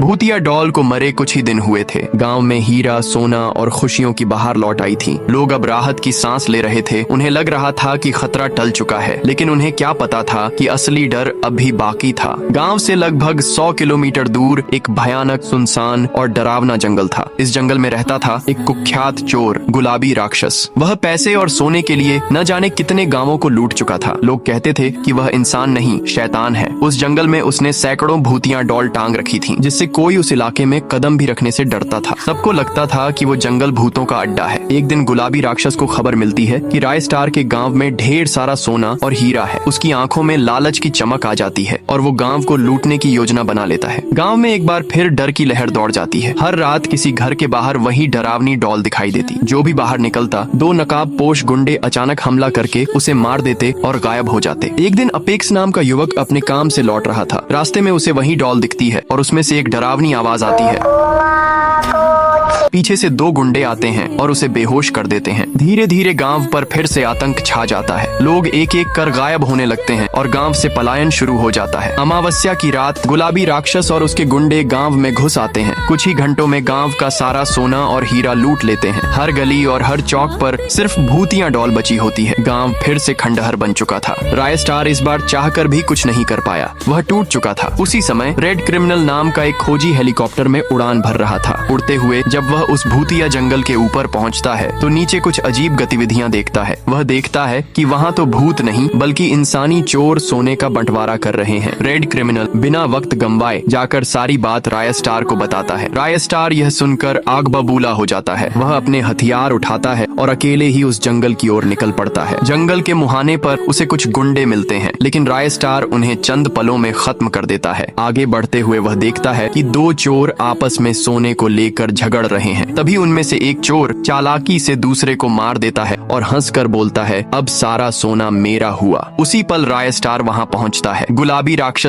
भूतिया डॉल को मरे कुछ ही दिन हुए थे। गांव में हीरा, सोना और खुशियों की बहार लौट आई थी। लोग अब राहत की सांस ले रहे थे। उन्हें लग रहा था कि खतरा टल चुका है, लेकिन उन्हें क्या पता था कि असली डर अभी बाकी था। गांव से लगभग 100 किलोमीटर दूर एक भयानक, सुनसान और डरावना जंगल था। इस जंगल में रहता था एक कुख्यात चोर, गुलाबी राक्षस। वह पैसे और सोने के लिए न जाने कितने गांवों को लूट चुका था। लोग कहते थे कि वह इंसान नहीं, शैतान है। उस जंगल में उसने सैकड़ों भूतियां डॉल टांग रखी थी, जिससे कोई उस इलाके में कदम भी रखने से डरता था। सबको लगता था कि वो जंगल भूतों का अड्डा है। एक दिन गुलाबी राक्षस को खबर मिलती है कि राय स्टार के गांव में ढेर सारा सोना और हीरा है। उसकी आंखों में लालच की चमक आ जाती है और वो गांव को लूटने की योजना बना लेता है। गांव में एक बार फिर डर की लहर दौड़ जाती है। हर रात किसी घर के बाहर वही डरावनी डॉल दिखाई देती। जो भी बाहर निकलता, 2 नकाबपोश गुंडे अचानक हमला करके उसे मार देते और गायब हो जाते। एक दिन अपेक्स नाम का युवक अपने काम से लौट रहा था। रास्ते में उसे वही डॉल दिखती है और उसमें से एक डरावनी आवाज आती है। पीछे से 2 गुंडे आते हैं और उसे बेहोश कर देते हैं। धीरे धीरे गांव पर फिर से आतंक छा जाता है। लोग एक एक कर गायब होने लगते हैं और गांव से पलायन शुरू हो जाता है। अमावस्या की रात गुलाबी राक्षस और उसके गुंडे गांव में घुस आते हैं। कुछ ही घंटों में गांव का सारा सोना और हीरा लूट लेते हैं। हर गली और हर चौक पर सिर्फ भूतियां डॉल बची होती है। गांव फिर से खंडहर बन चुका था। राय स्टार इस बार चाहकर भी कुछ नहीं कर पाया। वह टूट चुका था। उसी समय रेड क्रिमिनल नाम का एक खोजी हेलीकॉप्टर में उड़ान भर रहा था। उड़ते हुए जब वह उस भूतिया जंगल के ऊपर पहुंचता है तो नीचे कुछ अजीब गतिविधियां देखता है। वह देखता है कि वहां तो भूत नहीं बल्कि इंसानी चोर सोने का बंटवारा कर रहे हैं। रेड क्रिमिनल बिना वक्त गंवाए जाकर सारी बात राय स्टार को बताता है। राय स्टार यह सुनकर आग बबूला हो जाता है। वह अपने हथियार उठाता है और अकेले ही उस जंगल की ओर निकल पड़ता है। जंगल के मुहाने पर उसे कुछ गुंडे मिलते हैं, लेकिन राय स्टार उन्हें चंद पलों में खत्म कर देता है। आगे बढ़ते हुए वह देखता है कि 2 चोर आपस में सोने को लेकर झगड़ रहे हैं। तभी उनमें से एक चोर चालाकी से दूसरे को मार देता है और हंसकर बोलता है, अब सारा सोना मेरा हुआ। उसी पल राय स्टार वहां पहुंचता है। गुलाबी राक्षस